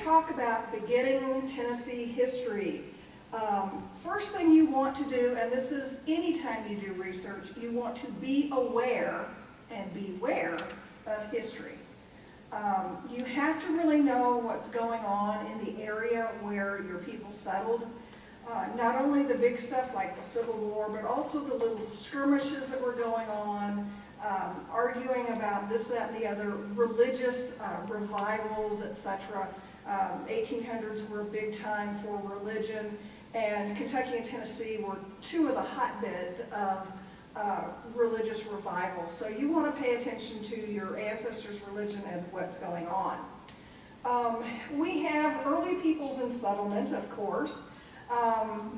talk about beginning Tennessee history, first thing you want to do, and this is anytime you do research, you want to be aware and beware of history. You have to really know what's going on in the area where your people settled. Not only the big stuff like the Civil War, but also the little skirmishes that were going on, arguing about this, that, and the other, religious revivals, etc. 1800s were a big time for religion, and Kentucky and Tennessee were two of the hotbeds of religious revival. So you want to pay attention to your ancestors' religion and what's going on. We have early peoples in settlement, of course.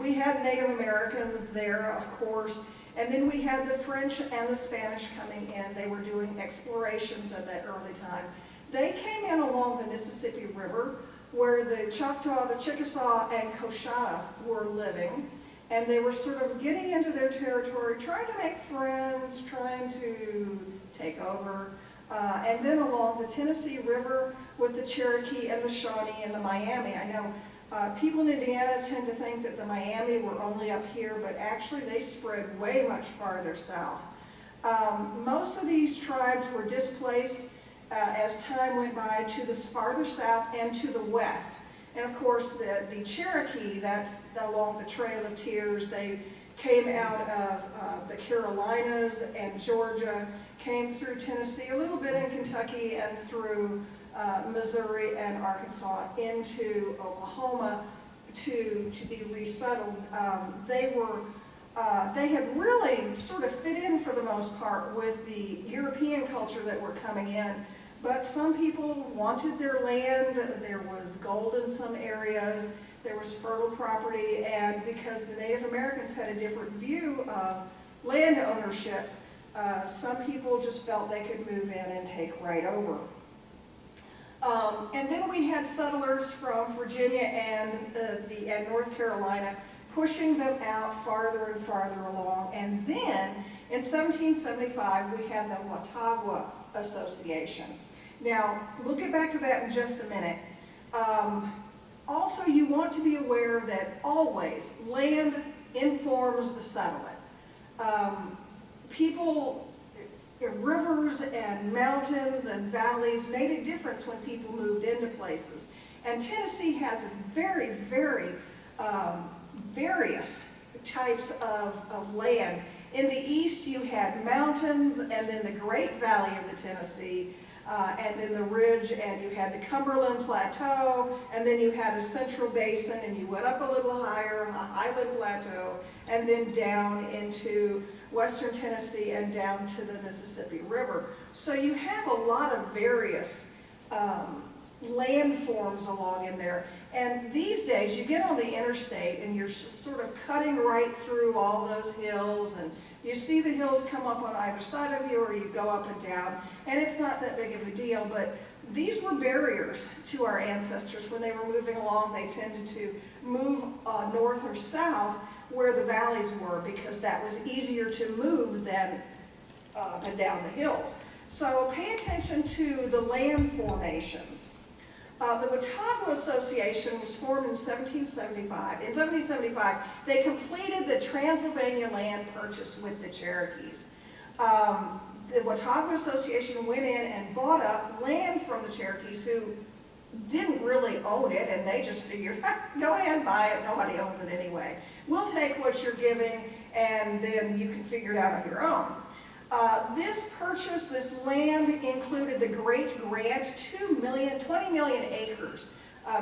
We had Native Americans there, of course, and then we had the French and the Spanish coming in. They were doing explorations at that early time. They came in along the Mississippi River, where the Choctaw, the Chickasaw, and Coshada were living, and they were sort of getting into their territory, trying to make friends, trying to take over. And then along the Tennessee River with the Cherokee and the Shawnee and the Miami. I know people in Indiana tend to think that the Miami were only up here, but actually they spread way much farther south. Most of these tribes were displaced as time went by to the farther south and to the west. And of course the Cherokee, that's along the Trail of Tears. They came out of the Carolinas and Georgia, came through Tennessee, a little bit in Kentucky, and through Missouri and Arkansas into Oklahoma to be resettled. They had really sort of fit in for the most part with the European culture that were coming in, but some people wanted their land. There was gold in some areas, there was fertile property, and because the Native Americans had a different view of land ownership, some people just felt they could move in and take right over. And then we had settlers from Virginia and North Carolina pushing them out farther and farther along. And then in 1775 we had the Watauga Association. Now we'll get back to that in just a minute. Also, you want to be aware that always land informs the settlement. Rivers and mountains and valleys made a difference when people moved into places. And Tennessee has very, very various types of land. In the east you had mountains, and then the Great Valley of the Tennessee, and then the ridge, and you had the Cumberland Plateau, and then you had a central basin, and you went up a little higher, a highland plateau, and then down into western Tennessee and down to the Mississippi River. So you have a lot of various landforms along in there. And these days you get on the interstate and you're just sort of cutting right through all those hills, and you see the hills come up on either side of you, or you go up and down, and it's not that big of a deal. But these were barriers to our ancestors. When they were moving along, they tended to move north or south where the valleys were, because that was easier to move than up and down the hills. So pay attention to the land formations. The Watauga Association was formed in 1775. In 1775, they completed the Transylvania land purchase with the Cherokees. The Watauga Association went in and bought up land from the Cherokees, who didn't really own it, and they just figured, go ahead and buy it, nobody owns it anyway. We'll take what you're giving, and then you can figure it out on your own. This purchase, this land, included the Great Grant, 20 million acres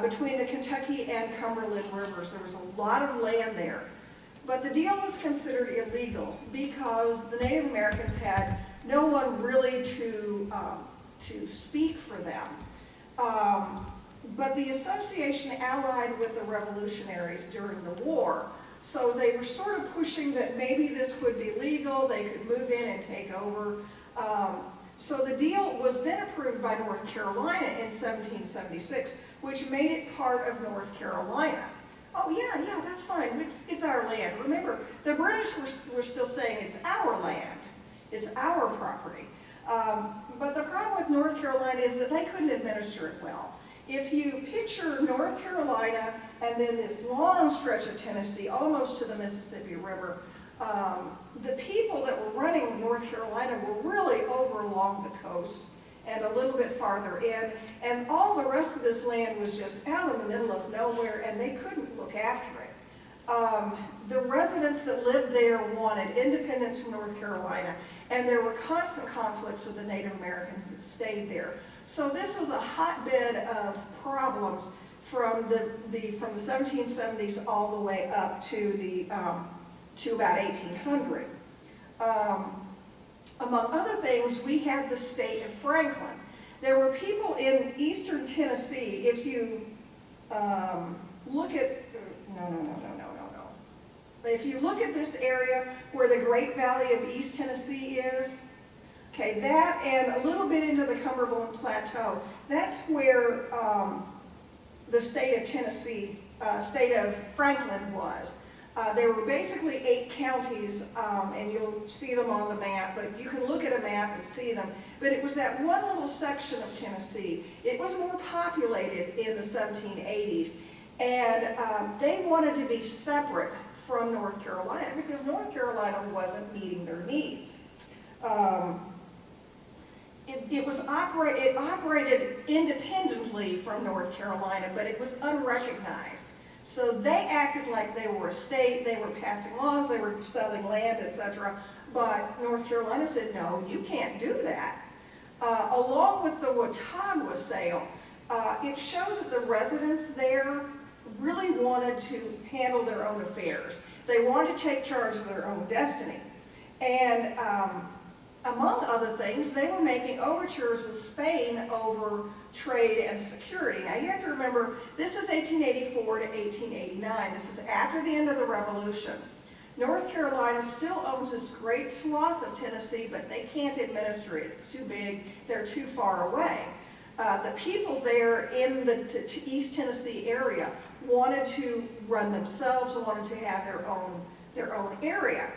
between the Kentucky and Cumberland rivers. There was a lot of land there. But the deal was considered illegal because the Native Americans had no one really to speak for them. But the association allied with the revolutionaries during the war. So they were sort of pushing that maybe this would be legal, they could move in and take over. So the deal was then approved by North Carolina in 1776, which made it part of North Carolina. Oh yeah, that's fine, it's our land. Remember, the British were still saying it's our land, it's our property. But the problem with North Carolina is that they couldn't administer it well. If you picture North Carolina and then this long stretch of Tennessee, almost to the Mississippi River. The people that were running North Carolina were really over along the coast and a little bit farther in, and all the rest of this land was just out in the middle of nowhere, and they couldn't look after it. The residents that lived there wanted independence from North Carolina, and there were constant conflicts with the Native Americans that stayed there. So this was a hotbed of problems from the 1770s all the way up to about 1800. Among other things, we had the state of Franklin. There were people in eastern Tennessee. If you look at if you look at this area where the Great Valley of East Tennessee is, okay, that and a little bit into the Cumberland Plateau, that's where the state of Tennessee, state of Franklin was. There were basically 8 counties, and you'll see them on the map, but you can look at a map and see them. But it was that one little section of Tennessee. It was more populated in the 1780s, and they wanted to be separate from North Carolina because North Carolina wasn't meeting their needs. It operated independently from North Carolina, but it was unrecognized. So they acted like they were a state, they were passing laws, they were selling land, etc. But North Carolina said, no, you can't do that. Along with the Watauga sale, it showed that the residents there really wanted to handle their own affairs. They wanted to take charge of their own destiny. And among other things, they were making overtures with Spain over trade and security. Now you have to remember, this is 1884 to 1889. This is after the end of the Revolution. North Carolina still owns this great swath of Tennessee, but they can't administer it. It's too big, they're too far away. The people there in the East Tennessee area wanted to run themselves, wanted to have their own area.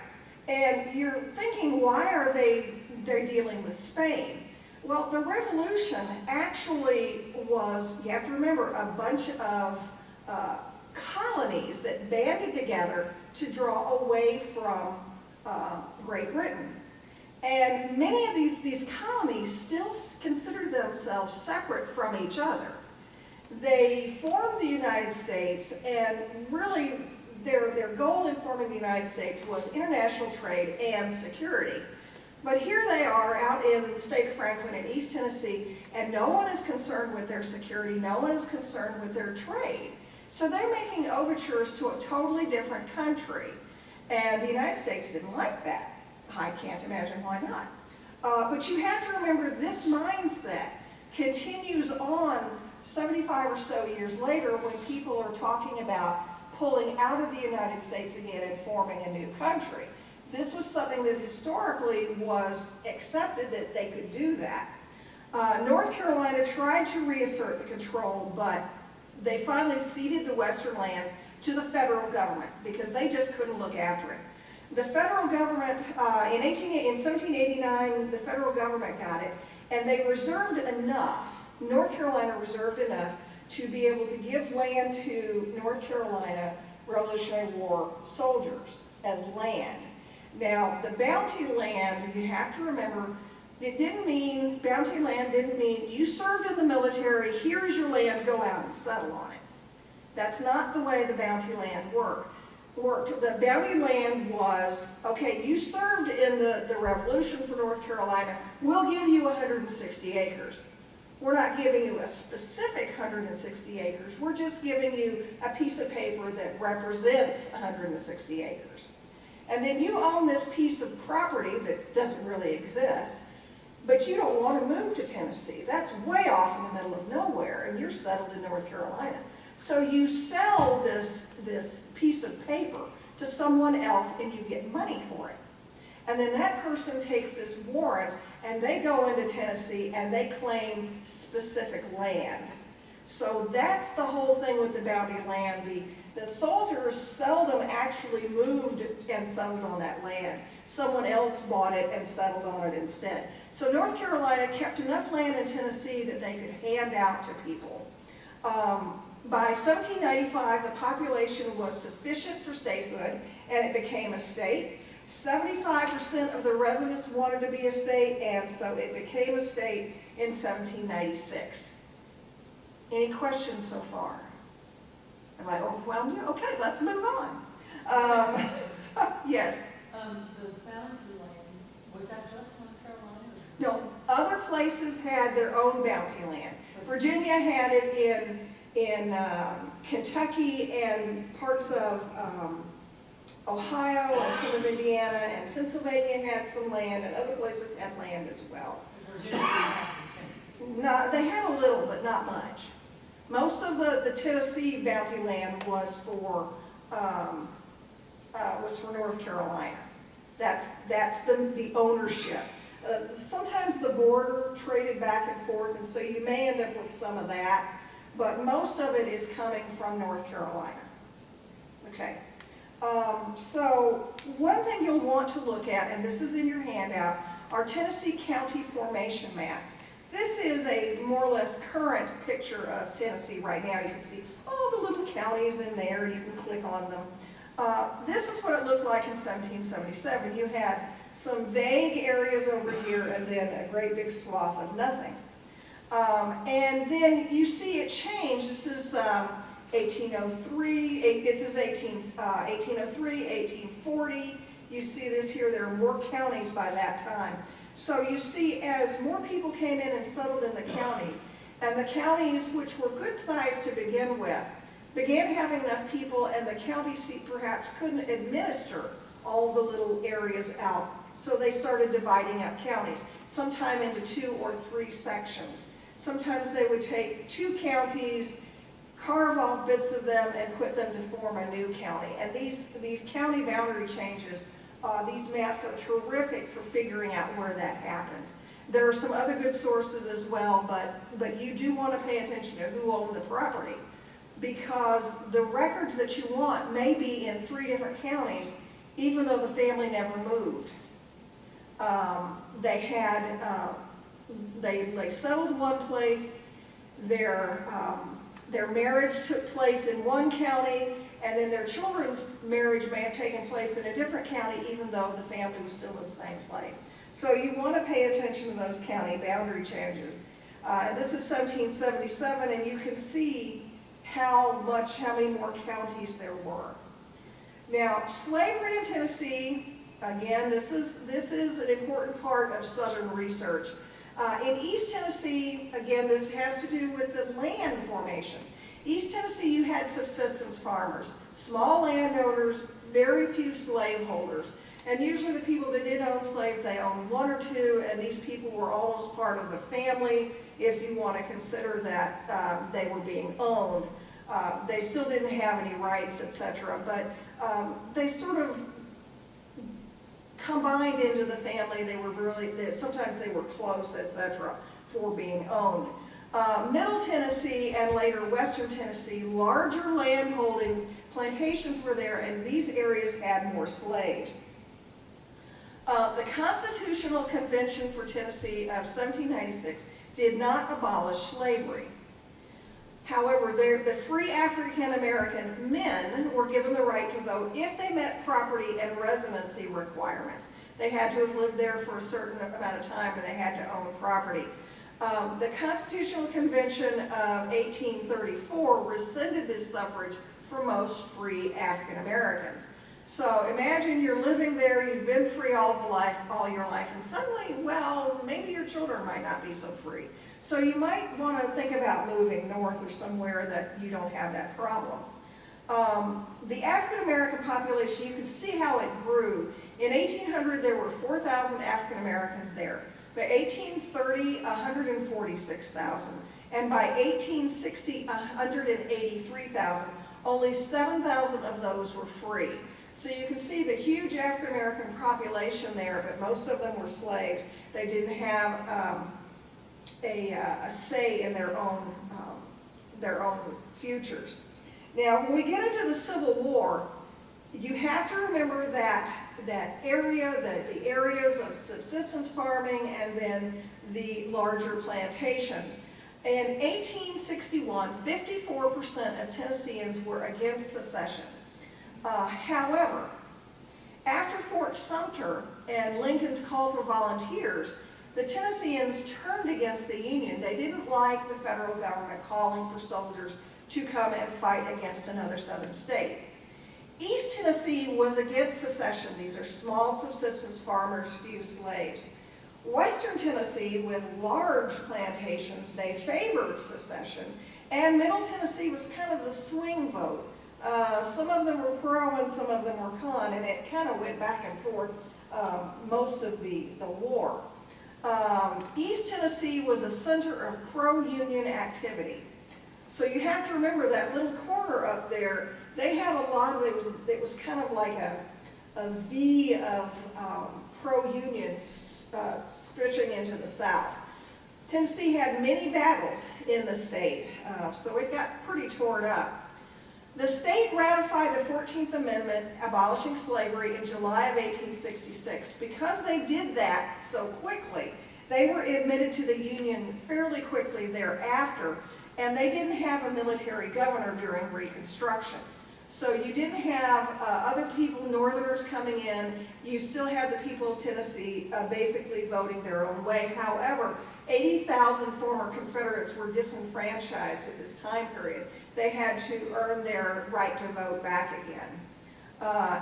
And you're thinking, why are they're dealing with Spain? Well, the Revolution actually was, you have to remember, a bunch of colonies that banded together to draw away from Great Britain. And many of these colonies still considered themselves separate from each other. They formed the United States, and really their goal in forming the United States was international trade and security. But here they are out in the state of Franklin in East Tennessee, and no one is concerned with their security, no one is concerned with their trade. So they're making overtures to a totally different country, and the United States didn't like that. I can't imagine why not. But you have to remember, this mindset continues on 75 or so years later when people are talking about pulling out of the United States again and forming a new country. This was something that historically was accepted that they could do that. North Carolina tried to reassert the control, but they finally ceded the western lands to the federal government because they just couldn't look after it. The federal government, in 1789, the federal government got it, and they reserved enough, North Carolina reserved enough to be able to give land to North Carolina Revolutionary War soldiers as land. Now, the bounty land, you have to remember, bounty land didn't mean you served in the military, here is your land, go out and settle on it. That's not the way the bounty land worked. The bounty land was, okay, you served in the Revolution for North Carolina, we'll give you 160 acres. We're not giving you a specific 160 acres, we're just giving you a piece of paper that represents 160 acres. And then you own this piece of property that doesn't really exist, but you don't want to move to Tennessee. That's way off in the middle of nowhere, and you're settled in North Carolina. So you sell this piece of paper to someone else and you get money for it. And then that person takes this warrant and they go into Tennessee and they claim specific land. So that's the whole thing with the bounty land. The soldiers seldom actually moved and settled on that land. Someone else bought it and settled on it instead. So North Carolina kept enough land in Tennessee that they could hand out to people. By 1795, the population was sufficient for statehood, and it became a state. 75% of the residents wanted to be a state, and so it became a state in 1796. Any questions so far? Am I overwhelmed you? Okay, let's move on. Yes? The boundary land, was that just North Carolina? No, other places had their own bounty land. Virginia had it in Kentucky and parts of Ohio and some of Indiana, and Pennsylvania had some land, and other places had land as well. Virginia didn't have in Tennessee. Not, they had a little, but not much. Most of the Tennessee bounty land was for North Carolina. That's the ownership. Sometimes the border traded back and forth, and so you may end up with some of that, but most of it is coming from North Carolina. Okay. So one thing you'll want to look at, and this is in your handout, are Tennessee county formation maps. This is a more or less current picture of Tennessee right now. You can see all the little counties in there, and you can click on them. This is what it looked like in 1777. You had some vague areas over here, and then a great big swath of nothing. And then you see it change. This is 1803, this is 1803, 1840. You see this here, there are more counties by that time. So you see, as more people came in and settled in the counties, and the counties, which were good sized to begin with, began having enough people, and the county seat perhaps couldn't administer all the little areas out. So they started dividing up counties, sometime into 2 or 3 sections. Sometimes they would take 2 counties, carve off bits of them, and put them to form a new county. And these county boundary changes, these maps are terrific for figuring out where that happens. There are some other good sources as well, but you do want to pay attention to who owned the property, because the records that you want may be in 3 different counties, even though the family never moved. They settled one place, their marriage took place in one county, and then their children's marriage may have taken place in a different county, even though the family was still in the same place. So you want to pay attention to those county boundary changes. And this is 1777, and you can see how many more counties there were. Now, slavery in Tennessee, again, this is an important part of Southern research. In East Tennessee, again, this has to do with the land formations. East Tennessee, you had subsistence farmers, small landowners, very few slaveholders. And usually the people that did own slaves, they owned 1 or 2, and these people were almost part of the family, if you want to consider that they were being owned. They still didn't have any rights, etc., but they sort of combined into the family. They were sometimes they were close, etc., for being owned. Middle Tennessee and later Western Tennessee, larger land holdings, plantations were there, and these areas had more slaves. The Constitutional Convention for Tennessee of 1796 did not abolish slavery. However, the free African American men were given the right to vote if they met property and residency requirements. They had to have lived there for a certain amount of time, and they had to own property. The Constitutional Convention of 1834 rescinded this suffrage for most free African Americans. So imagine you're living there, you've been free all your life, and suddenly, well, maybe your children might not be so free. So you might want to think about moving north or somewhere that you don't have that problem. The African American population, you can see how it grew. In 1800, there were 4,000 African Americans there. By 1830, 146,000. And by 1860, 183,000. Only 7,000 of those were free. So you can see the huge African American population there, but most of them were slaves. They didn't have a say in their own futures. Now, when we get into the Civil War, you have to remember that area, the areas of subsistence farming, and then the larger plantations. In 1861, 54% of Tennesseans were against secession. However, after Fort Sumter and Lincoln's call for volunteers, the Tennesseans turned against the Union. They didn't like the federal government calling for soldiers to come and fight against another southern state. East Tennessee was against secession. These are small subsistence farmers, few slaves. Western Tennessee, with large plantations, they favored secession. And Middle Tennessee was kind of the swing vote. Some of them were pro and some of them were con, and it kind of went back and forth most of the war. East Tennessee was a center of pro-union activity. So you have to remember that little corner up there, they had a lot of, it was kind of like a V of pro-union stretching into the south. Tennessee had many battles in the state, so it got pretty torn up. The state ratified the 14th Amendment abolishing slavery in July of 1866. Because they did that so quickly, they were admitted to the Union fairly quickly thereafter, and they didn't have a military governor during Reconstruction. So you didn't have other people, Northerners, coming in. You still had the people of Tennessee basically voting their own way. However, 80,000 former Confederates were disenfranchised at this time period. They had to earn their right to vote back again.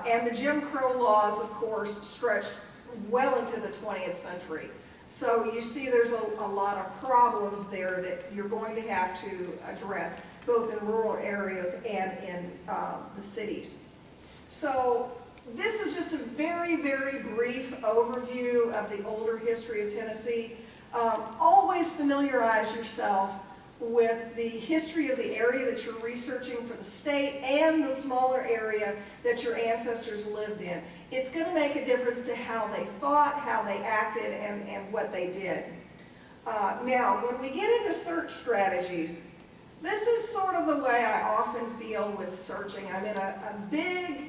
And the Jim Crow laws, of course, stretched well into the 20th century. So you see there's a lot of problems there that you're going to have to address, both in rural areas and in the cities. So this is just a very, very brief overview of the older history of Tennessee. Always familiarize yourself with the history of the area that you're researching for the state and the smaller area that your ancestors lived in. It's going to make a difference to how they thought, how they acted, and what they did. Now, when we get into search strategies, this is sort of the way I often feel with searching. I'm in a big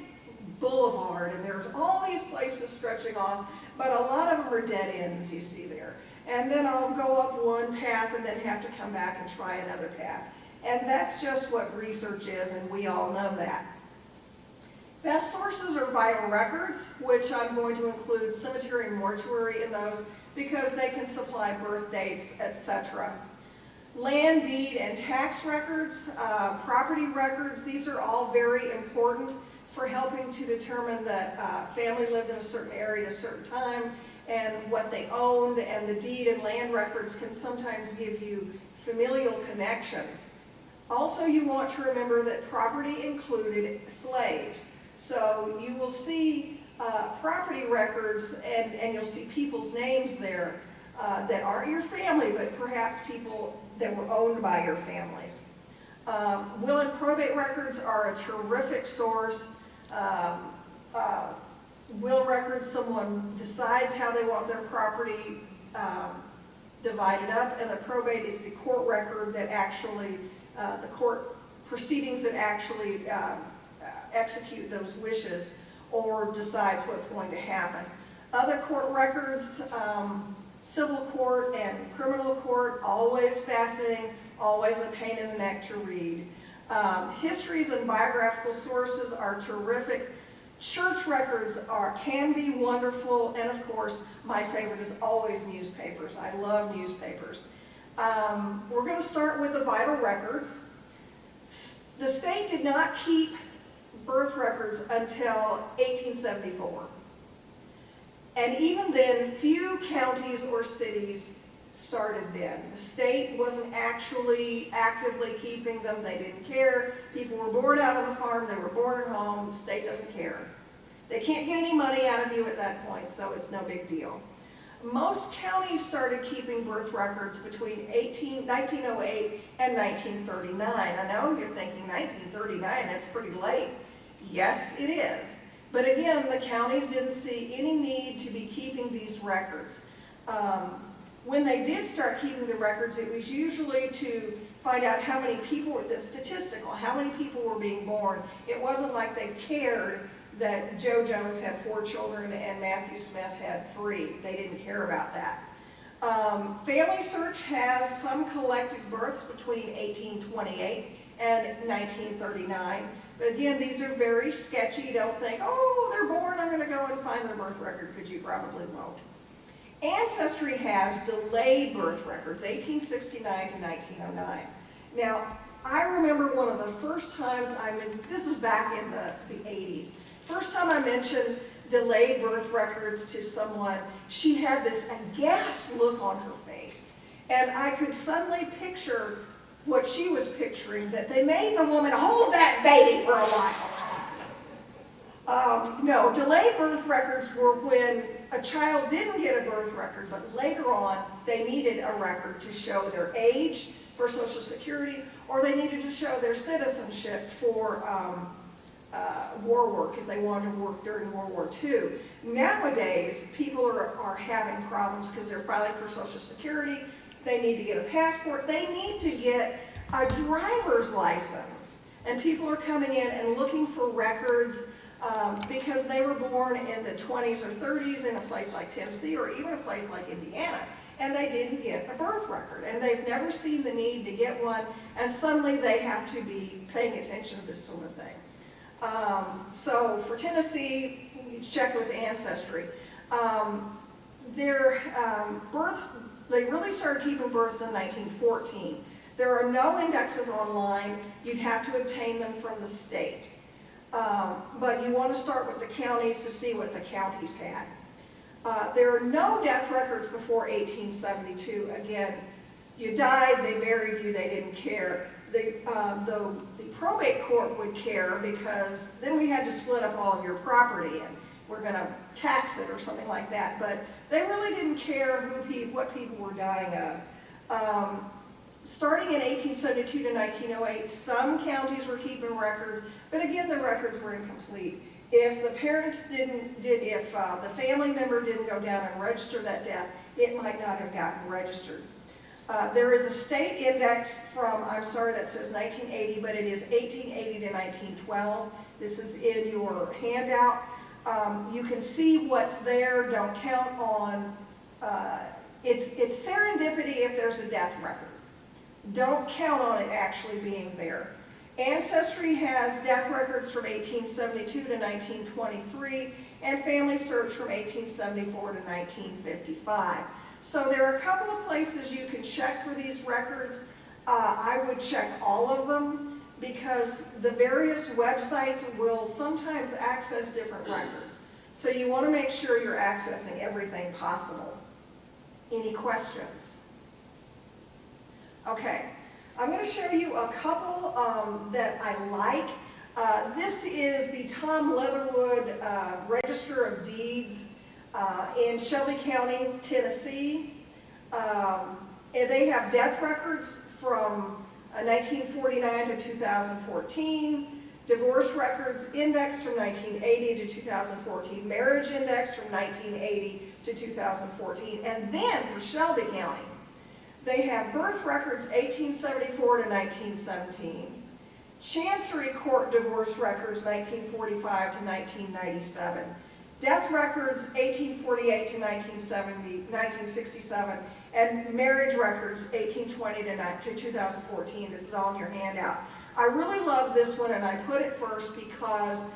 boulevard, and there's all these places stretching off, but a lot of them are dead ends, you see there. And then I'll go up one path and then have to come back and try another path. And that's just what research is, and we all know that. Best sources are vital records, which I'm going to include cemetery and mortuary in those because they can supply birth dates, etc. Land, deed, and tax records, property records, these are all very important for helping to determine that family lived in a certain area at a certain time and what they owned, and the deed and land records can sometimes give you familial connections. Also, you want to remember that property included slaves. So you will see property records and you'll see people's names there that aren't your family, but perhaps people that were owned by your families. Will and probate records are a terrific source. Will records, someone decides how they want their property divided up, and the probate is the court record that actually, the court proceedings that actually execute those wishes or decides what's going to happen. Other court records, civil court and criminal court, always fascinating, always a pain in the neck to read. Histories and biographical sources are terrific. Church records can be wonderful, and of course, my favorite is always newspapers. I love newspapers. We're going to start with the vital records. The state did not keep birth records until 1874. And even then, few counties or cities started then. The state wasn't actually actively keeping them. They didn't care. People were born out on the farm. They were born at home. The state doesn't care. They can't get any money out of you at that point, so it's no big deal. Most counties started keeping birth records between 1908 and 1939. I know you're thinking 1939, that's pretty late. Yes, it is. But again, the counties didn't see any need to be keeping these records. When they did start keeping the records, it was usually to find out how many people were, the statistical, how many people were being born. It wasn't like they cared that Joe Jones had 4 children and Matthew Smith had 3. They didn't care about that. Family Search has some collected births between 1828 and 1939. But again, these are very sketchy. Don't think, oh, they're born, I'm going to go and find their birth record, because you probably won't. Ancestry has delayed birth records, 1869 to 1909. Now, I remember one of the first times this is back in the 80s, first time I mentioned delayed birth records to someone, she had this aghast look on her face. And I could suddenly picture what she was picturing, that they made the woman hold that baby for a while. No, delayed birth records were when a child didn't get a birth record, but later on they needed a record to show their age for Social Security, or they needed to show their citizenship for war work if they wanted to work during World War II. Nowadays, people are having problems because they're filing for Social Security, they need to get a passport, they need to get a driver's license. And people are coming in and looking for records because they were born in the 20s or 30s in a place like Tennessee or even a place like Indiana, and they didn't get a birth record, and they've never seen the need to get one, and suddenly they have to be paying attention to this sort of thing. So for Tennessee, you check with Ancestry. Their births, they really started keeping births in 1914. There are no indexes online. You'd have to obtain them from the state. But you want to start with the counties to see what the counties had. There are no death records before 1872. Again, you died, they buried you, they didn't care. The probate court would care, because then we had to split up all of your property and we're going to tax it or something like that. But they really didn't care what people were dying of. Starting in 1872 to 1908, some counties were keeping records, but again, the records were incomplete. If the parents if the family member didn't go down and register that death, it might not have gotten registered. There is a state index from, I'm sorry, that says 1980, but it is 1880 to 1912. This is in your handout. You can see what's there. Don't count on, it's serendipity if there's a death record. Don't count on it actually being there. Ancestry has death records from 1872 to 1923, and Family Search from 1874 to 1955. So there are a couple of places you can check for these records. I would check all of them, because the various websites will sometimes access different records. So you want to make sure you're accessing everything possible. Any questions? Okay, I'm going to show you a couple that I like. This is the Tom Leatherwood Register of Deeds in Shelby County, Tennessee. And they have death records from 1949 to 2014, divorce records index from 1980 to 2014, marriage index from 1980 to 2014, and then for Shelby County, they have birth records 1874 to 1917, Chancery Court divorce records 1945 to 1997, death records 1848 to 1967, and marriage records 1820 to 2014. This is all in your handout. I really love this one, and I put it first because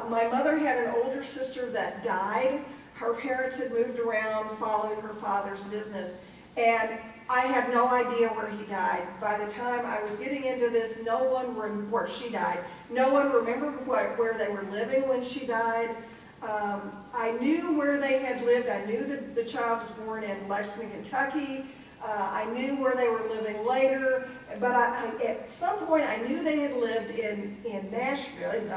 my mother had an older sister that died. Her parents had moved around following her father's business, and I had no idea where he died. By the time I was getting into this, no one where she died. No one remembered where they were living when she died. I knew where they had lived. I knew that the child was born in Lexington, Kentucky. I knew where they were living later, but at some point I knew they had lived in Nashville, in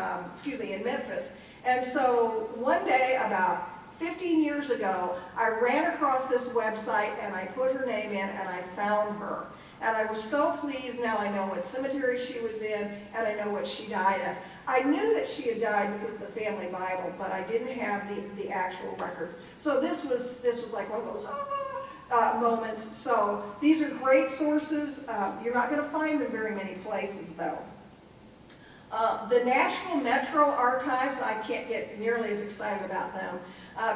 Memphis. And so one day, about 15 years ago, I ran across this website and I put her name in and I found her. And I was so pleased. Now I know what cemetery she was in and I know what she died of. I knew that she had died because of the family Bible, but I didn't have the actual records. So this was like one of those moments. So these are great sources. You're not going to find them very many places though. The National Metro Archives, I can't get nearly as excited about them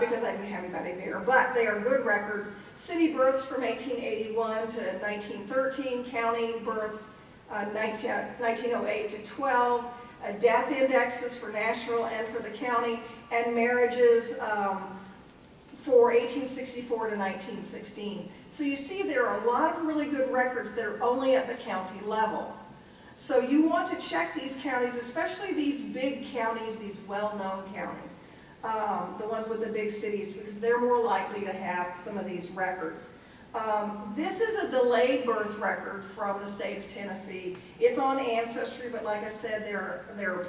because I didn't have anybody there, but they are good records. City births from 1881 to 1913, county births 1908 to 12, death indexes for national and for the county, and marriages for 1864 to 1916. So you see there are a lot of really good records that are only at the county level. So you want to check these counties, especially these big counties, these well-known counties, the ones with the big cities, because they're more likely to have some of these records. This is a delayed birth record from the state of Tennessee. It's on Ancestry, but like I said, there are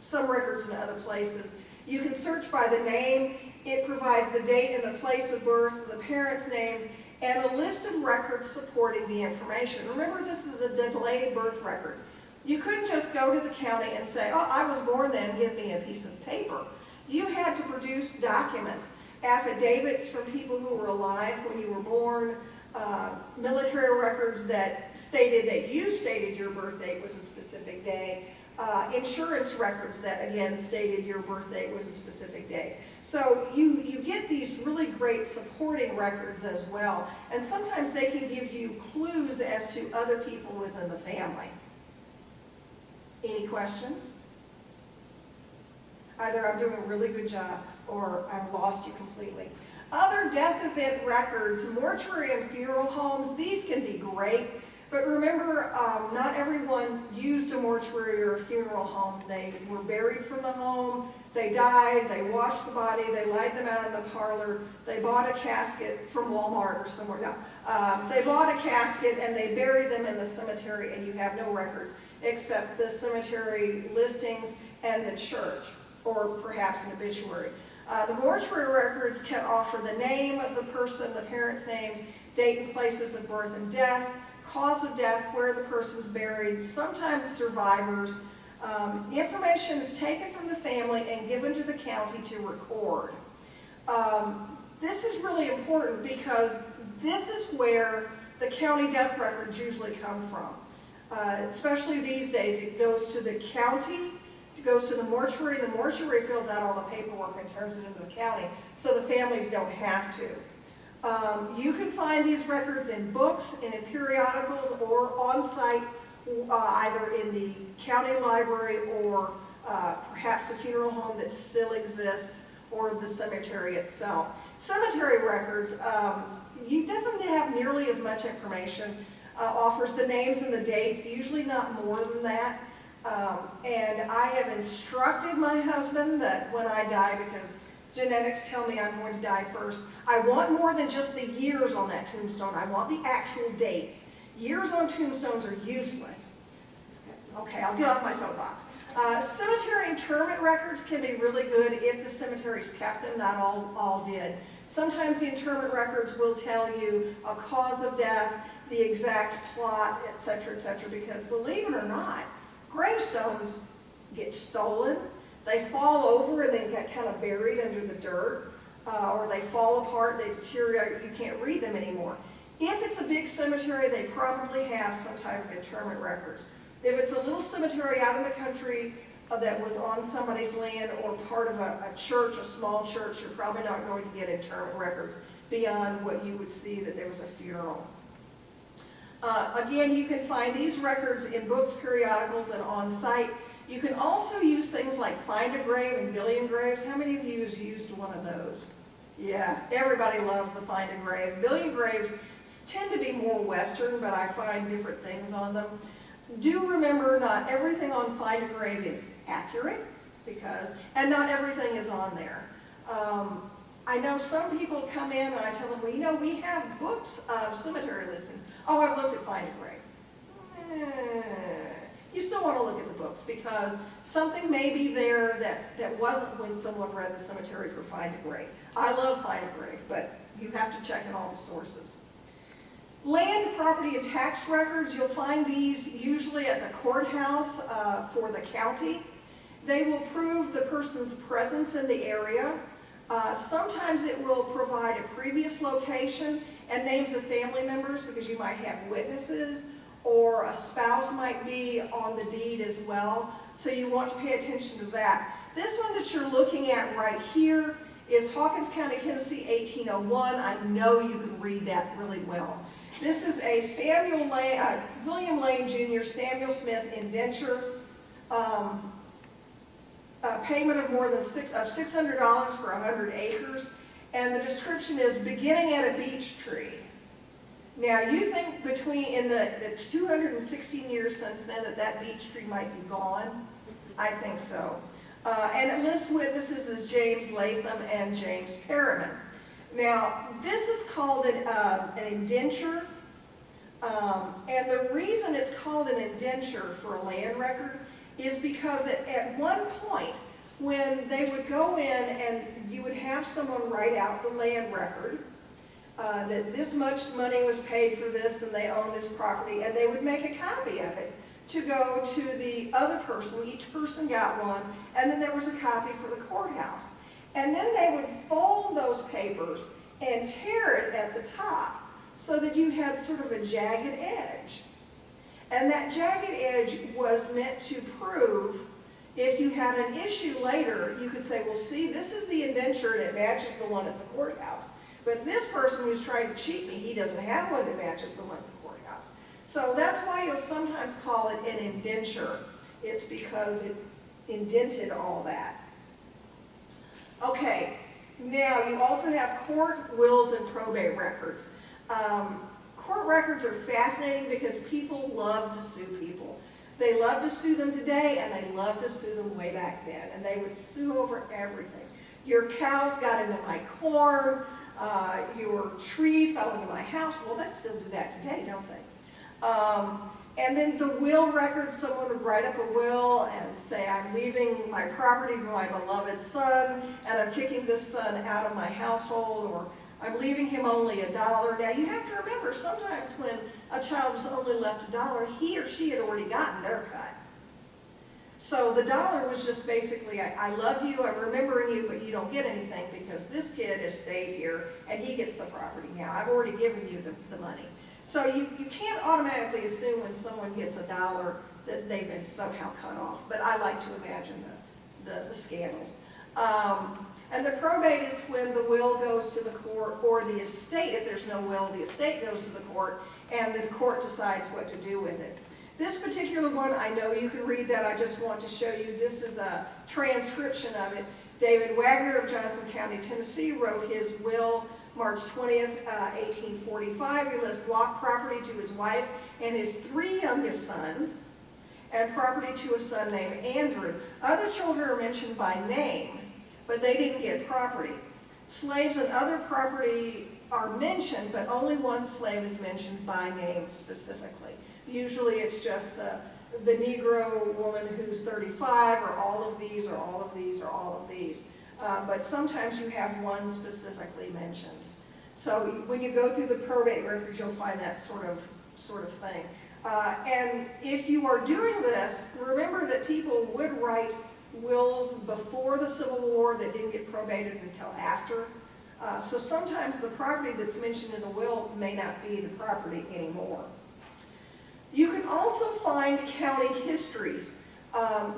some records in other places. You can search by the name. It provides the date and the place of birth, the parents' names, and a list of records supporting the information. Remember, this is a delayed birth record. You couldn't just go to the county and say, oh, I was born then, give me a piece of paper. You had to produce documents, affidavits from people who were alive when you were born, military records that stated that you stated your birth date was a specific day, insurance records that, again, stated your birth date was a specific day. So you get these really great supporting records as well, and sometimes they can give you clues as to other people within the family. Any questions? Either I'm doing a really good job or I've lost you completely. Other death event records, mortuary and funeral homes, these can be great. But remember, not everyone used a mortuary or a funeral home. They were buried from the home, they died, they washed the body, they laid them out in the parlor, they bought a casket from Walmart or somewhere. No, they bought a casket and they buried them in the cemetery, and you have no records except the cemetery listings and the church, or perhaps an obituary. The mortuary records can offer the name of the person, the parents' names, date and places of birth and death, cause of death, where the person's buried, sometimes survivors. Information is taken from the family and given to the county to record. This is really important because this is where the county death records usually come from. Especially these days, it goes to the county, it goes to the mortuary fills out all the paperwork and turns it into the county, so the families don't have to. You can find these records in books and in periodicals or on site, either in the county library or perhaps a funeral home that still exists, or the cemetery itself. Cemetery records, it doesn't have nearly as much information, offers the names and the dates, usually not more than that. And I have instructed my husband that when I die, because genetics tell me I'm going to die first, I want more than just the years on that tombstone. I want the actual dates. Years on tombstones are useless. Okay, I'll get off my soapbox. Cemetery interment records can be really good if the cemeteries kept them, not all did. Sometimes the interment records will tell you a cause of death, the exact plot, etc., because believe it or not, gravestones get stolen, they fall over and then get kind of buried under the dirt, or they fall apart, they deteriorate, you can't read them anymore. If it's a big cemetery, they probably have some type of interment records. If it's a little cemetery out in the country that was on somebody's land or part of a church, a small church, you're probably not going to get interment records beyond what you would see that there was a funeral. Again, you can find these records in books, periodicals, and on site. You can also use things like Find a Grave and Billion Graves. How many of you have used one of those? Yeah, everybody loves the Find a Grave. Billion Graves tend to be more Western, but I find different things on them. Do remember, not everything on Find a Grave is accurate, and not everything is on there. I know some people come in and I tell them, well, you know, we have books of cemetery listings. Oh, I've looked at Find a Grave. You still want to look at the books because something may be there that wasn't when someone read the cemetery for Find a Grave. I love Find a Grave, but you have to check in all the sources. Land, property, and tax records, you'll find these usually at the courthouse for the county. They will prove the person's presence in the area. Sometimes it will provide a previous location and names of family members because you might have witnesses, or a spouse might be on the deed as well, so you want to pay attention to that. This one that you're looking at right here is Hawkins County, Tennessee, 1801. I know you can read that really well. This is a William Lane Jr., Samuel Smith indenture, a payment of more than $600 for 100 acres, and the description is beginning at a beech tree. Now, you think in the 216 years since then that beech tree might be gone? I think so. And it lists witnesses as James Latham and James Perriman. Now, this is called an indenture, and the reason it's called an indenture for a land record is because at one point, when they would go in and you would have someone write out the land record, that this much money was paid for this and they own this property, and they would make a copy of it to go to the other person. Each person got one, and then there was a copy for the courthouse. And then they would fold those papers and tear it at the top so that you had sort of a jagged edge. And that jagged edge was meant to prove, if you had an issue later, you could say, well, see, this is the indenture and it matches the one at the courthouse. But this person who's trying to cheat me, he doesn't have one that matches the one at the courthouse. So that's why you'll sometimes call it an indenture. It's because it indented all that. Okay, now you also have court, wills, and probate records. Court records are fascinating because people love to sue people. They love to sue them today, and they love to sue them way back then. And they would sue over everything. Your cows got into my corn. Your tree fell into my house. Well, they still do that today, don't they? And then the will records, someone would write up a will and say, I'm leaving my property to my beloved son, and I'm kicking this son out of my household, or I'm leaving him only $1. Now, you have to remember, sometimes when a child was only left $1, he or she had already gotten their cut. So the $1 was just basically, I love you, I'm remembering you, but you don't get anything because this kid has stayed here and he gets the property now. I've already given you the money. So you can't automatically assume when someone gets $1 that they've been somehow cut off, but I like to imagine the scandals. And the probate is when the will goes to the court, or the estate, if there's no will, the estate goes to the court, and the court decides what to do with it. This particular one, I know you can read that, I just want to show you, this is a transcription of it. David Wagner of Johnson County, Tennessee, wrote his will March 20th, 1845. He left property to his wife and his 3 youngest sons, and property to a son named Andrew. Other children are mentioned by name, but they didn't get property. Slaves and other property are mentioned, but only one slave is mentioned by name specifically. Usually it's just the Negro woman who's 35, or all of these, or all of these, or all of these. But sometimes you have one specifically mentioned. So when you go through the probate records, you'll find that sort of thing. And if you are doing this, remember that people would write wills before the Civil War that didn't get probated until after. So sometimes the property that's mentioned in the will may not be the property anymore. You can also find county histories.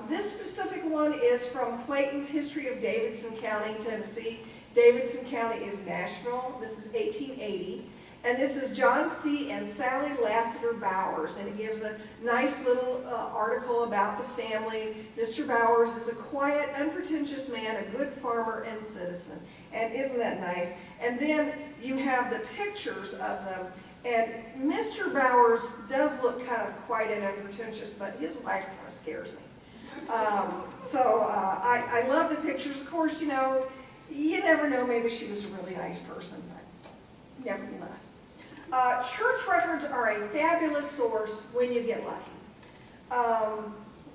This specific one is from Clayton's History of Davidson County, Tennessee. Davidson County is national. This is 1880. And this is John C. and Sally Lassiter Bowers, and it gives a nice little article about the family. Mr. Bowers is a quiet, unpretentious man, a good farmer and citizen. And isn't that nice? And then you have the pictures of them. And Mr. Bowers does look kind of quiet and unpretentious, but his wife kind of scares me. I love the pictures. Of course, you know, you never know, maybe she was a really nice person, but nevertheless. Church records are a fabulous source when you get lucky.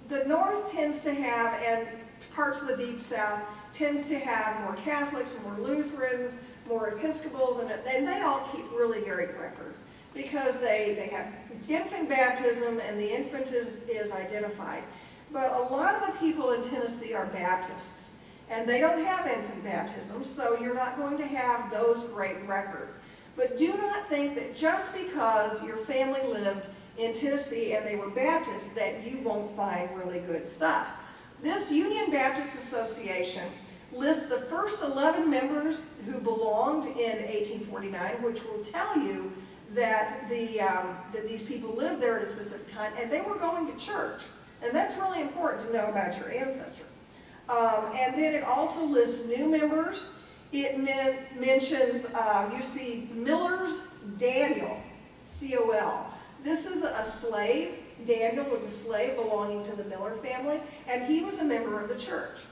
The North tends to have, and parts of the Deep South, tends to have more Catholics, more Lutherans, more Episcopals, and they all keep really great records because they have infant baptism and the infant is identified. But a lot of the people in Tennessee are Baptists, and they don't have infant baptism, so you're not going to have those great records. But do not think that just because your family lived in Tennessee and they were Baptists, that you won't find really good stuff. This Union Baptist Association lists the first 11 members who belonged in 1849, which will tell you that that these people lived there at a specific time and they were going to church. And that's really important to know about your ancestor. And then it also lists new members. It mentions, you see, Miller's Daniel, C-O-L. This is a slave. Daniel was a slave belonging to the Miller family, and he was a member of the church.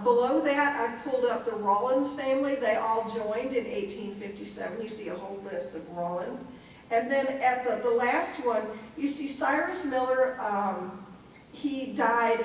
Below that, I pulled up the Rollins family. They all joined in 1857. You see a whole list of Rollins. And then at the last one, you see Cyrus Miller. He died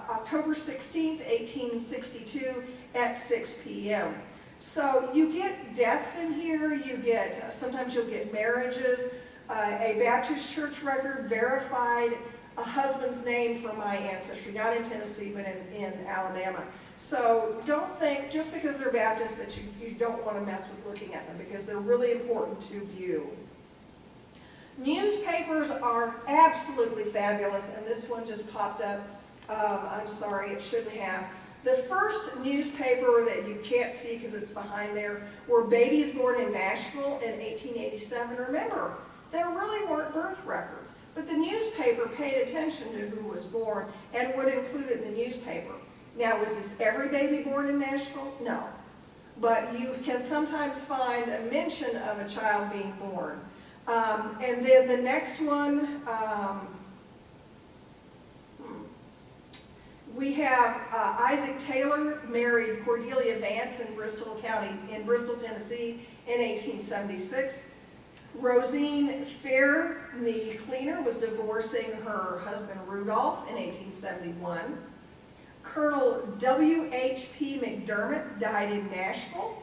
October 16th, 1862 at 6 p.m. So you get deaths in here. You get, sometimes you'll get marriages. A Baptist church record verified a husband's name from my ancestry, not in Tennessee, but in Alabama. So don't think, just because they're Baptist, that you don't want to mess with looking at them, because they're really important to view. Newspapers are absolutely fabulous, and this one just popped up. I'm sorry, it shouldn't have. The first newspaper that you can't see because it's behind there were babies born in Nashville in 1887. Remember, there really weren't birth records, but the newspaper paid attention to who was born and would include it in the newspaper. Now, was this every baby born in Nashville? No. But you can sometimes find a mention of a child being born. And then the next one, we have Isaac Taylor married Cordelia Vance in Bristol County, in Bristol, Tennessee in 1876. Rosine Fair, the cleaner, was divorcing her husband Rudolph in 1871. Colonel W.H.P. McDermott died in Nashville.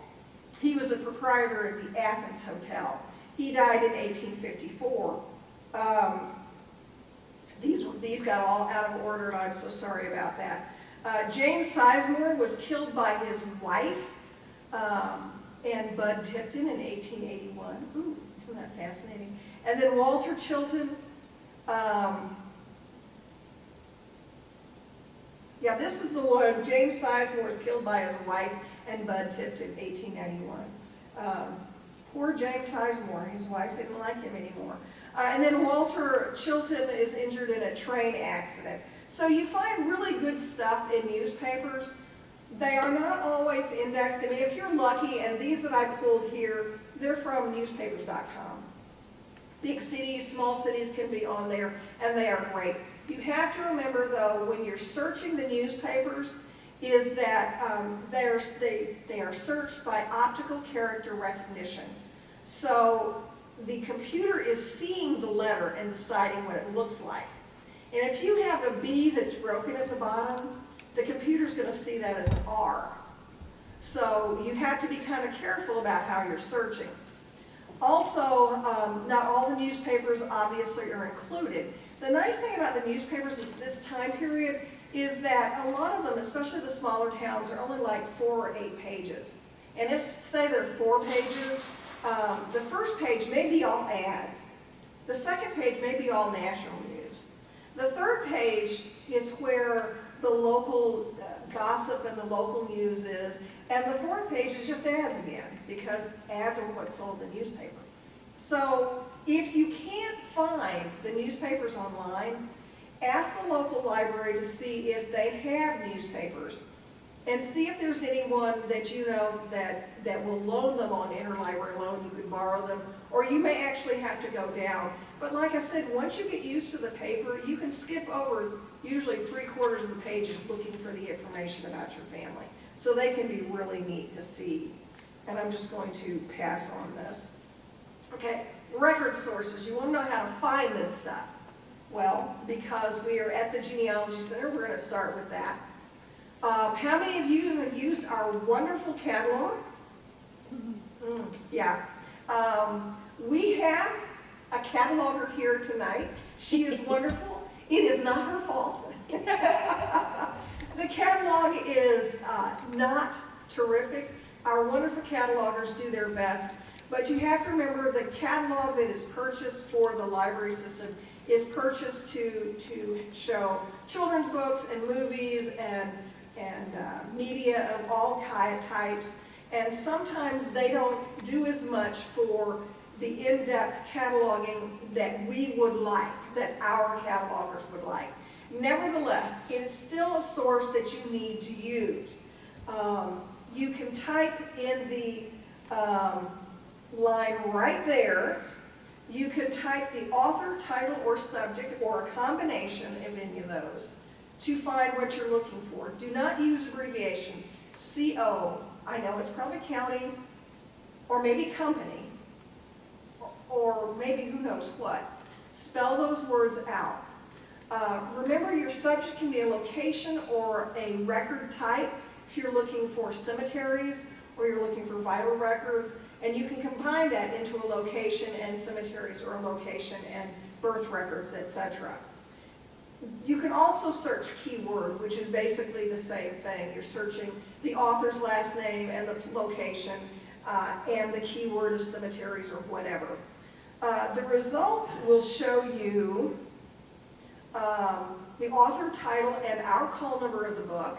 He was a proprietor at the Athens Hotel. He died in 1854. These got all out of order, and I'm so sorry about that. James Sizemore was killed by his wife and Bud Tipton in 1881. Ooh, isn't that fascinating? And then Walter Chilton. Yeah, this is the one. James Sizemore was killed by his wife and Bud Tipton, 1891. Poor James Sizemore. His wife didn't like him anymore. And then Walter Chilton is injured in a train accident. So you find really good stuff in newspapers. They are not always indexed. I mean, if you're lucky, and these that I pulled here, they're from newspapers.com. Big cities, small cities can be on there, and they are great. You have to remember, though, when you're searching the newspapers, is that they are searched by optical character recognition. So the computer is seeing the letter and deciding what it looks like. And if you have a B that's broken at the bottom, the computer's going to see that as an R. So you have to be kind of careful about how you're searching. Also, not all the newspapers obviously are included. The nice thing about the newspapers at this time period is that a lot of them, especially the smaller towns, are only like 4 or 8 pages. And if, say, they're 4 pages, the first page may be all ads. The second page may be all national news. The third page is where the local gossip and the local news is. And the fourth page is just ads again, because ads are what sold the newspaper. So if you can't find the newspapers online, ask the local library to see if they have newspapers, and see if there's anyone that you know that will loan them on interlibrary loan. You could borrow them, or you may actually have to go down. But like I said, once you get used to the paper, you can skip over usually 3/4 of the pages looking for the information about your family. So they can be really neat to see. And I'm just going to pass on this. Okay, record sources. You want to know how to find this stuff. Well, because we are at the Genealogy Center, we're going to start with that. How many of you have used our wonderful catalog? Yeah. We have a cataloger here tonight. She is wonderful. It is not her fault. The catalog is not terrific. Our wonderful catalogers do their best. But you have to remember the catalog that is purchased for the library system is purchased to show children's books and movies and media of all types. And sometimes they don't do as much for the in-depth cataloging that we would like, that our catalogers would like. Nevertheless, it is still a source that you need to use. You can type in the line right there. You can type the author, title, or subject, or a combination of any of those to find what you're looking for. Do not use abbreviations. CO, I know it's probably county, or maybe company, or maybe who knows what. Spell those words out. Remember, your subject can be a location or a record type if you're looking for cemeteries or you're looking for vital records, and you can combine that into a location and cemeteries, or a location and birth records, etc. You can also search keyword, which is basically the same thing. You're searching the author's last name and the location, and the keyword is cemeteries or whatever. The results will show you the author, title, and our call number of the book.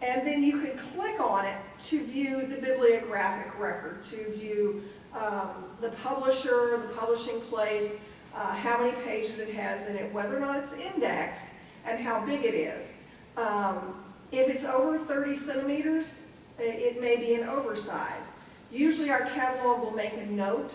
And then you can click on it to view the bibliographic record, to view the publisher, the publishing place, how many pages it has in it, whether or not it's indexed, and how big it is. If it's over 30 centimeters, it may be an oversized. Usually our catalog will make a note,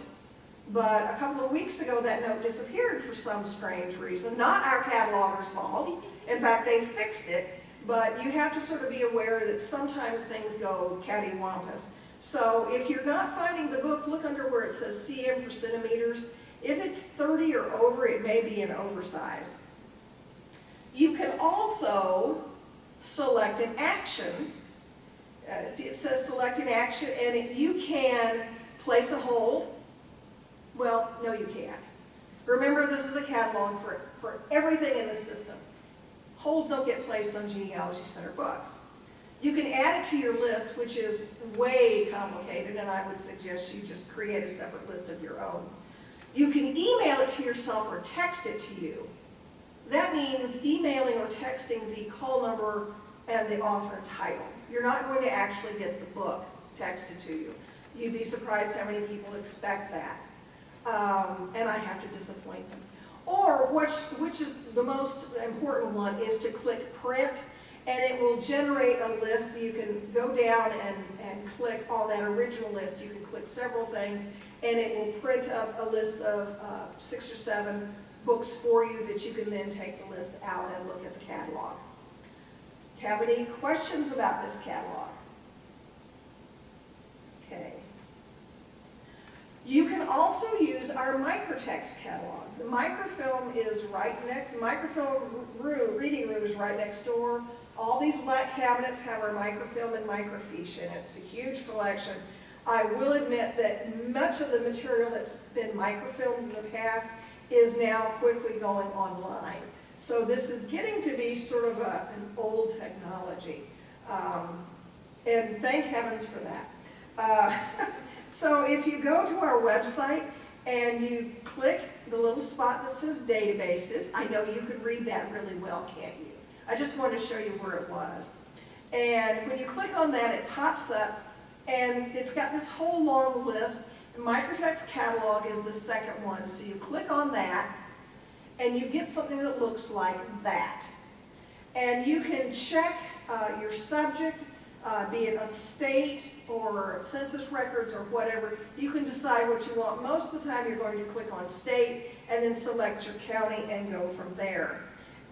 but a couple of weeks ago that note disappeared for some strange reason. Not our cataloger's fault. In fact, they fixed it. But you have to sort of be aware that sometimes things go cattywampus. So if you're not finding the book, look under where it says cm for centimeters. If it's 30 or over, it may be an oversized. You can also select an action. See, it says select an action, and you can place a hold. Well, no, you can't. Remember, this is a catalog for everything in the system. Holds don't get placed on Genealogy Center books. You can add it to your list, which is way complicated, and I would suggest you just create a separate list of your own. You can email it to yourself or text it to you. That means emailing or texting the call number and the author and title. You're not going to actually get the book texted to you. You'd be surprised how many people expect that. And I have to disappoint them. Or, which is the most important one, is to click print, and it will generate a list. You can go down and click on that original list. You can click several things, and it will print up a list of 6 or 7 books for you that you can then take the list out and look at the catalog. Have any questions about this catalog? Okay. You can also use our Microtext catalog. The microfilm is right next, microfilm room, reading room is right next door. All these black cabinets have our microfilm and microfiche in it. It's a huge collection. I will admit that much of the material that's been microfilmed in the past is now quickly going online. So this is getting to be sort of an old technology. And thank heavens for that. So if you go to our website and you click the little spot that says databases, I know you could read that really well, can't you? I just wanted to show you where it was. And when you click on that, it pops up, and it's got this whole long list. The Microtext catalog is the second one. So you click on that, and you get something that looks like that. And you can check your subject, be it a state or census records or whatever. You can decide what you want. Most of the time you're going to click on state and then select your county and go from there.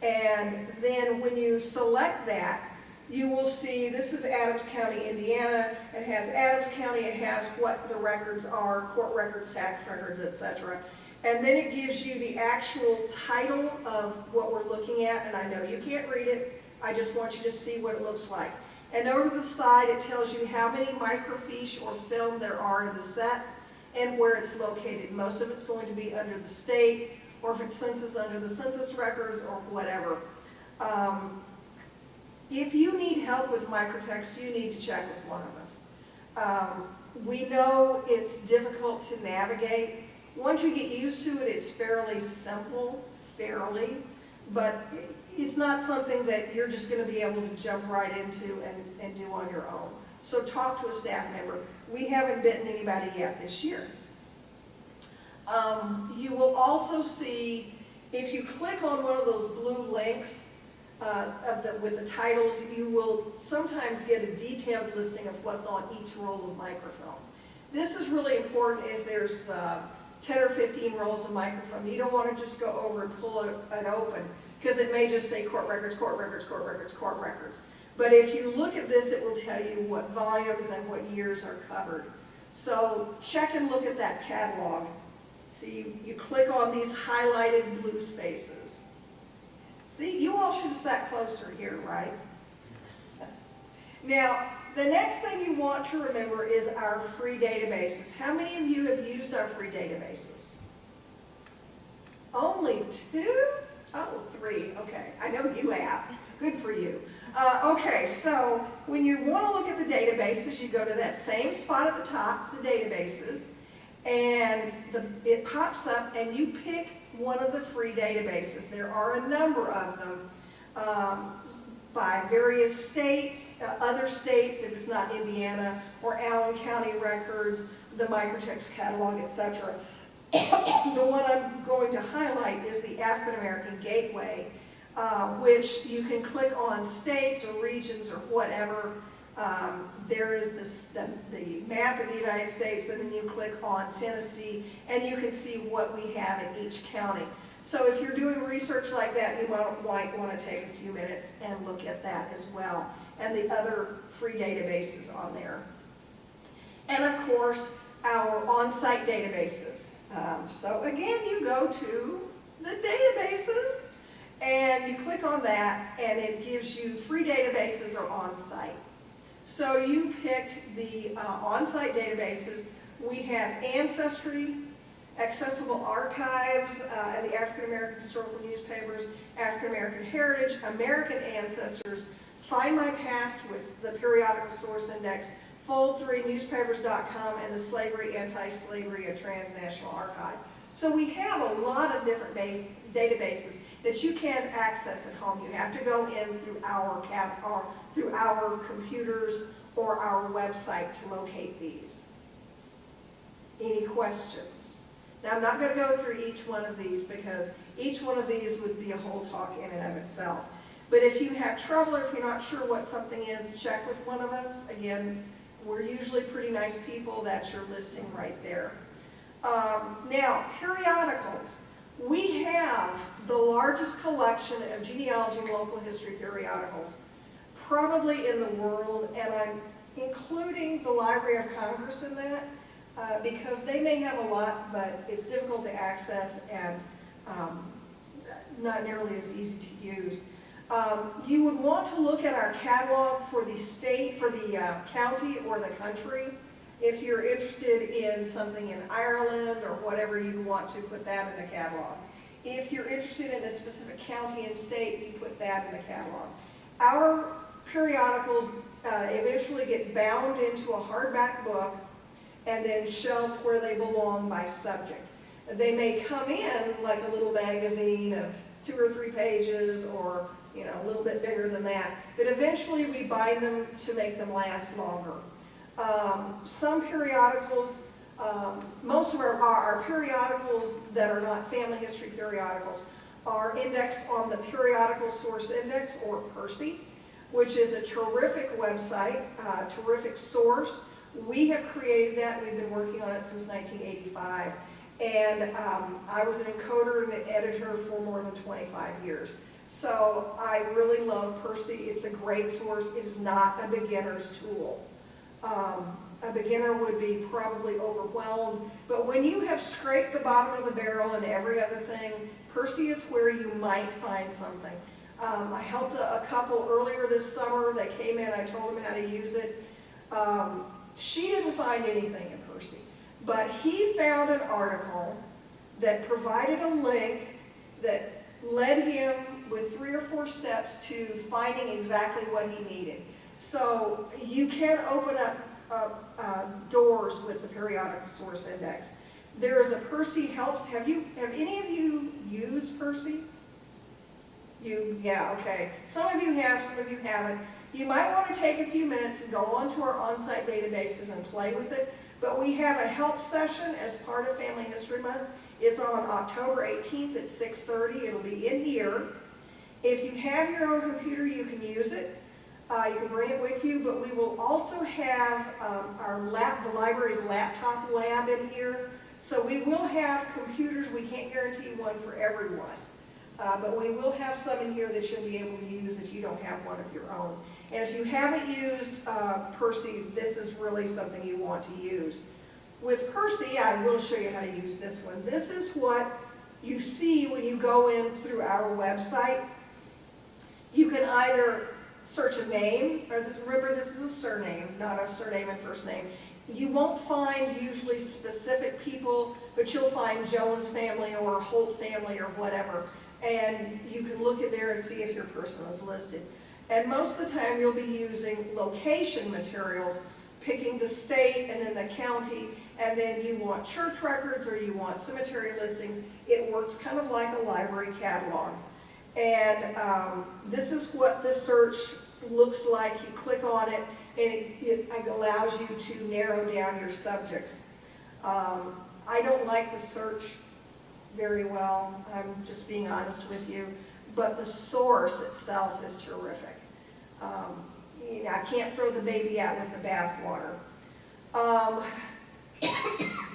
And then when you select that, you will see this is Adams County, Indiana. It has Adams County, it has what the records are, court records, tax records, etc. And then it gives you the actual title of what we're looking at, and I know you can't read it, I just want you to see what it looks like. And over to the side it tells you how many microfiche or film there are in the set and where it's located. Most of it's going to be under the state, or if it's census, under the census records or whatever. If you need help with Microtext, you need to check with one of us. We know it's difficult to navigate. Once you get used to it, it's fairly simple, but it's not something that you're just going to be able to jump right into and do on your own. So talk to a staff member. We haven't bitten anybody yet this year. You will also see, if you click on one of those blue links with the titles, you will sometimes get a detailed listing of what's on each roll of microfilm. This is really important if there's 10 or 15 rolls of microfilm. You don't want to just go over and pull it open, because it may just say court records, court records, court records, court records. But if you look at this, it will tell you what volumes and what years are covered. So check and look at that catalog. See, you click on these highlighted blue spaces. See, you all should have sat closer here, right? Now, the next thing you want to remember is our free databases. How many of you have used our free databases? Only 2? Oh, 3. Okay, I know you have. Good for you. Okay, so when you want to look at the databases, you go to that same spot at the top, the databases, and it pops up and you pick one of the free databases. There are a number of them by various states, other states, if it's not Indiana, or Allen County Records, the Microtext catalog, etc. The one I'm going to highlight is the African American Gateway, which you can click on states or regions or whatever. There is the map of the United States, and then you click on Tennessee, and you can see what we have in each county. So if you're doing research like that, you might want to take a few minutes and look at that as well, and the other free databases on there. And of course, our on-site databases. So again, you go to the databases, and you click on that, and it gives you free databases or on-site. So you pick the on-site databases. We have Ancestry, Accessible Archives, and the African American Historical Newspapers, African American Heritage, American Ancestors, Find My Past with the Periodical Source Index, Fold3Newspapers.com, and the Slavery, Anti-Slavery, a Transnational Archive. So we have a lot of different databases that you can't access at home. You have to go in through our computers or our website to locate these. Any questions? Now, I'm not going to go through each one of these because each one of these would be a whole talk in and of itself. But if you have trouble, or if you're not sure what something is, check with one of us. Again, we're usually pretty nice people. That's your listing right there. Now, periodicals. We have the largest collection of genealogy and local history periodicals probably in the world, and I'm including the Library of Congress in that because they may have a lot, but it's difficult to access and not nearly as easy to use. You would want to look at our catalog for the state, for the county or the country. If you're interested in something in Ireland or whatever, you want to put that in the catalog. If you're interested in a specific county and state, you put that in the catalog. Our periodicals eventually get bound into a hardback book and then shelved where they belong by subject. They may come in like a little magazine of 2 or 3 pages, or a little bit bigger than that, but eventually we bind them to make them last longer. Some periodicals, most of our periodicals that are not family history periodicals are indexed on the Periodical Source Index, or PERSI, which is a terrific website, terrific source. We have created that. We've been working on it since 1985. And I was an encoder and an editor for more than 25 years. So I really love PERSI. It's a great source. It is not a beginner's tool. A beginner would be probably overwhelmed, but when you have scraped the bottom of the barrel and every other thing, PERSI is where you might find something. I helped a couple earlier this summer. They came in, I told them how to use it. She didn't find anything in PERSI, but he found an article that provided a link that led him with 3 or 4 steps to finding exactly what he needed. So you can open up doors with the Periodical Source Index. There is a Percy helps. Have any of you used Percy? Yeah, okay. Some of you have, some of you haven't. You might want to take a few minutes and go onto our on-site databases and play with it. But we have a help session as part of Family History Month. It's on October 18th at 6:30. It'll be in here. If you have your own computer, you can use it. You can bring it with you, but we will also have the library's laptop lab in here. So we will have computers. We can't guarantee one for everyone. But we will have some in here that you'll be able to use if you don't have one of your own. And if you haven't used Percy, this is really something you want to use. With Percy, I will show you how to use this one. This is what you see when you go in through our website. You can either search a name, or remember this is a surname, not a surname and first name. You won't find usually specific people, but you'll find Jones family or Holt family or whatever. And you can look at there and see if your person is listed. And most of the time you'll be using location materials, picking the state and then the county, and then you want church records or you want cemetery listings. It works kind of like a library catalog. And this is what this search looks like. You click on it and it allows you to narrow down your subjects. I don't like the search very well, I'm just being honest with you, but the source itself is terrific. I can't throw the baby out with the bathwater.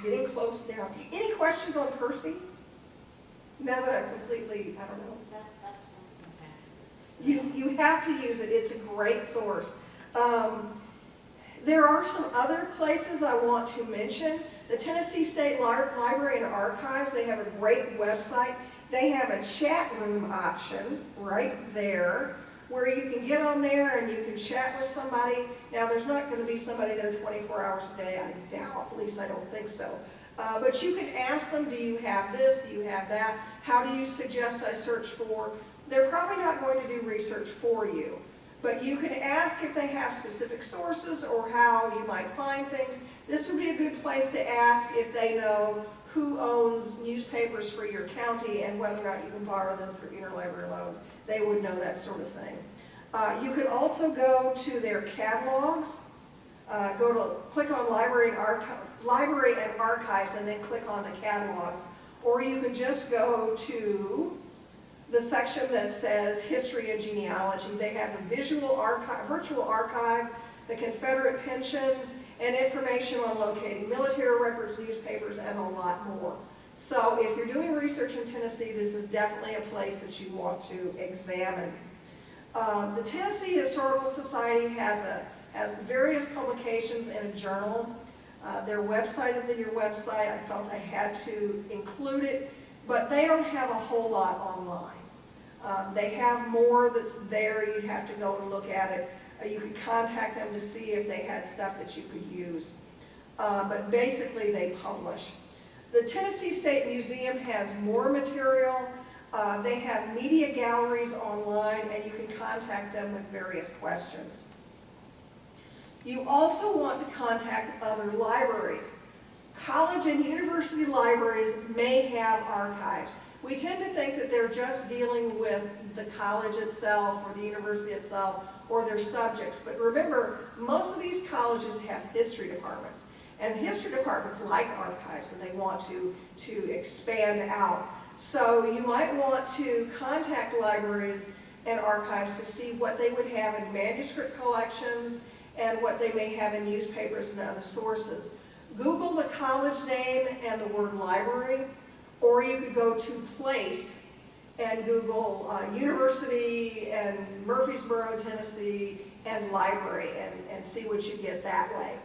Getting close now. Any questions on Percy? Now that I've completely, I don't know. That's something You have to use it. It's a great source. There are some other places I want to mention. The Tennessee State Library and Archives, they have a great website. They have a chat room option right there where you can get on there and you can chat with somebody. Now, there's not going to be somebody there 24 hours a day, I doubt, at least I don't think so. But you can ask them, do you have this, do you have that? How do you suggest I search for? They're probably not going to do research for you, but you can ask if they have specific sources or how you might find things. This would be a good place to ask if they know who owns newspapers for your county and whether or not you can borrow them for interlibrary loan. They would know that sort of thing. You could also go to their catalogs, click on Library and Archives and then click on the catalogs. Or you could just go to the section that says History and Genealogy. They have a virtual archive, the Confederate pensions, and information on locating military records, newspapers, and a lot more. So if you're doing research in Tennessee, this is definitely a place that you want to examine. The Tennessee Historical Society has various publications and a journal. Their website is in your website. I felt I had to include it, but they don't have a whole lot online. They have more that's there. You'd have to go and look at it. You could contact them to see if they had stuff that you could use. But basically, they publish. The Tennessee State Museum has more material. They have media galleries online, and you can contact them with various questions. You also want to contact other libraries. College and university libraries may have archives. We tend to think that they're just dealing with the college itself or the university itself or their subjects. But remember, most of these colleges have history departments. And history departments like archives and they want to expand out. So you might want to contact libraries and archives to see what they would have in manuscript collections and what they may have in newspapers and other sources. Google the college name and the word library, or you could go to place and Google University and Murfreesboro, Tennessee, and library and see what you get that way.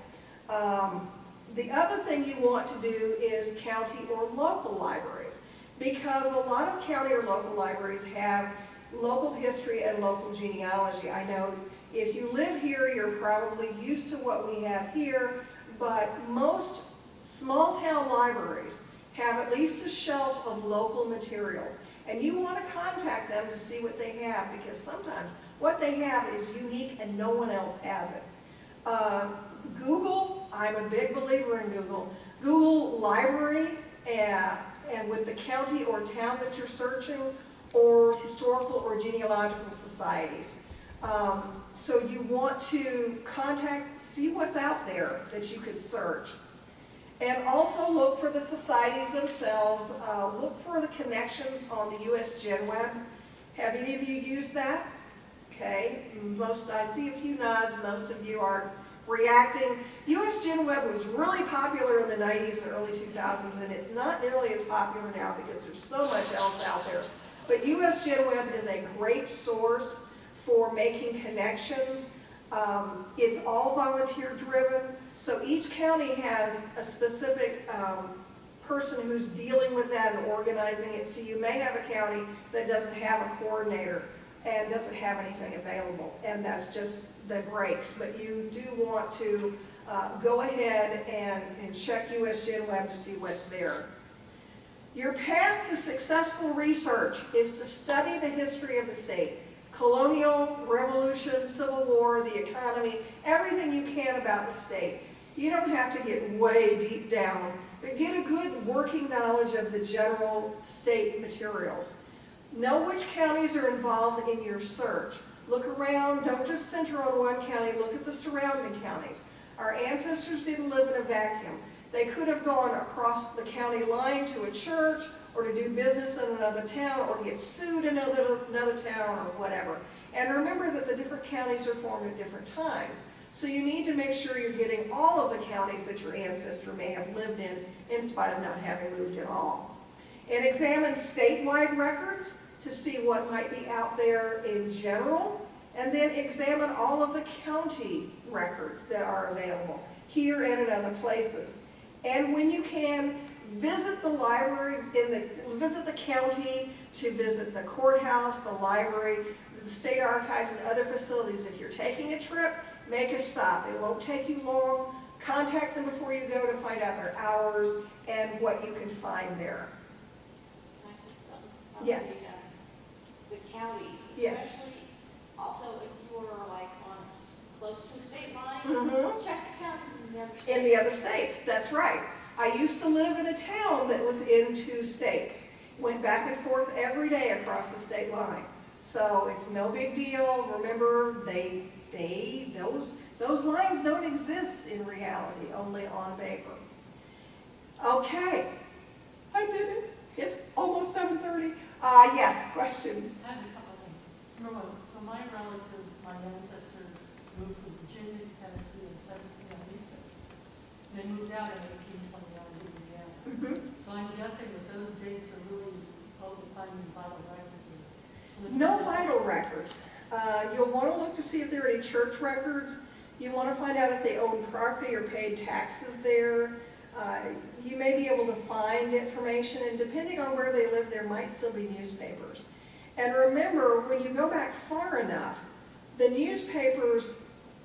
The other thing you want to do is county or local libraries, because a lot of county or local libraries have local history and local genealogy. I know if you live here, you're probably used to what we have here, but most small town libraries have at least a shelf of local materials. And you want to contact them to see what they have, because sometimes what they have is unique and no one else has it. Google, I'm a big believer in Google. Google library and with the county or town that you're searching, or historical or genealogical societies. So you want to see what's out there that you could search. And also look for the societies themselves. Look for the connections on the US Gen Web. Have any of you used that? Okay, I see a few nods, most of you are reacting. US Gen Web was really popular in the 90s and early 2000s, and it's not nearly as popular now because there's so much else out there. But US Gen Web is a great source for making connections. It's all volunteer driven, so each county has a specific person who's dealing with that and organizing it. So you may have a county that doesn't have a coordinator and doesn't have anything available, and that's just the breaks. But you do want to go ahead and check US Gen Web to see what's there. Your path to successful research is to study the history of the state. Colonial, Revolution, Civil War, the economy, everything you can about the state. You don't have to get way deep down, but get a good working knowledge of the general state materials. Know which counties are involved in your search. Look around, don't just center on one county, look at the surrounding counties. Our ancestors didn't live in a vacuum. They could have gone across the county line to a church, or to do business in another town, or get sued in another town, or whatever. And remember that the different counties are formed at different times. So you need to make sure you're getting all of the counties that your ancestor may have lived in spite of not having moved at all. And examine statewide records to see what might be out there in general, and then examine all of the county records that are available here and in other places. And when you can, visit the library, visit the county, to visit the courthouse, the library, the state archives, and other facilities. If you're taking a trip, make a stop. It won't take you long. Contact them before you go to find out their hours and what you can find there. Yes. The counties, Yes. especially, also if you are like close to a state line, check the counties in the other states. In the other states, that's right. I used to live in a town that was in 2 states. Went back and forth every day across the state line. So it's no big deal. Remember, those lines don't exist in reality, only on paper. Okay, I did it. It's almost 7:30. Yes, question. I have a couple things. Number one, so my relatives, my ancestors moved from Virginia to Tennessee in 1796. They moved out in 1821 to Indiana. So I'm guessing that those dates are really both finding vital records. No vital records. You'll want to look to see if there are any church records. You want to find out if they own property or paid taxes there. You may be able to find information, and depending on where they live, there might still be newspapers. And remember, when you go back far enough, the newspapers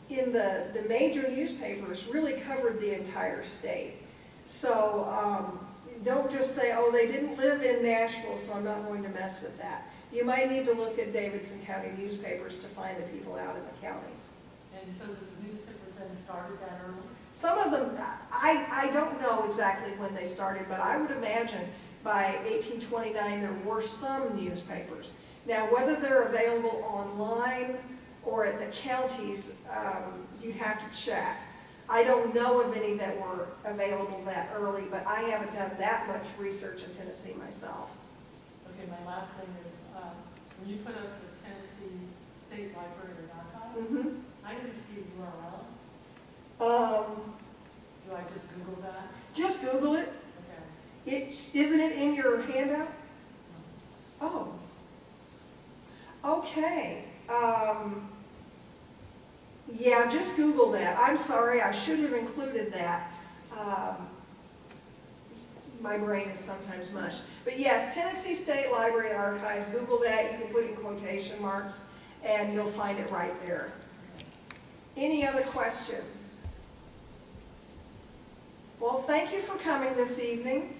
in the major newspapers really covered the entire state. So don't just say, oh, they didn't live in Nashville, so I'm not going to mess with that. You might need to look at Davidson County newspapers to find the people out in the counties. And so the newspapers then started that early? Some of them, I don't know exactly when they started, but I would imagine by 1829 there were some newspapers. Now, whether they're available online or at the counties, you'd have to check. I don't know of any that were available that early, but I haven't done that much research in Tennessee myself. Okay, my last thing is, when you put up the Tennessee State Library or Archives, I didn't see a URL. Do I just Google that? Just Google it. Okay. Isn't it in your handout? Oh. Okay. Yeah, just Google that. I'm sorry, I should have included that. My brain is sometimes mush. But yes, Tennessee State Library and Archives, Google that. You can put in quotation marks, and you'll find it right there. Any other questions? Well, thank you for coming this evening.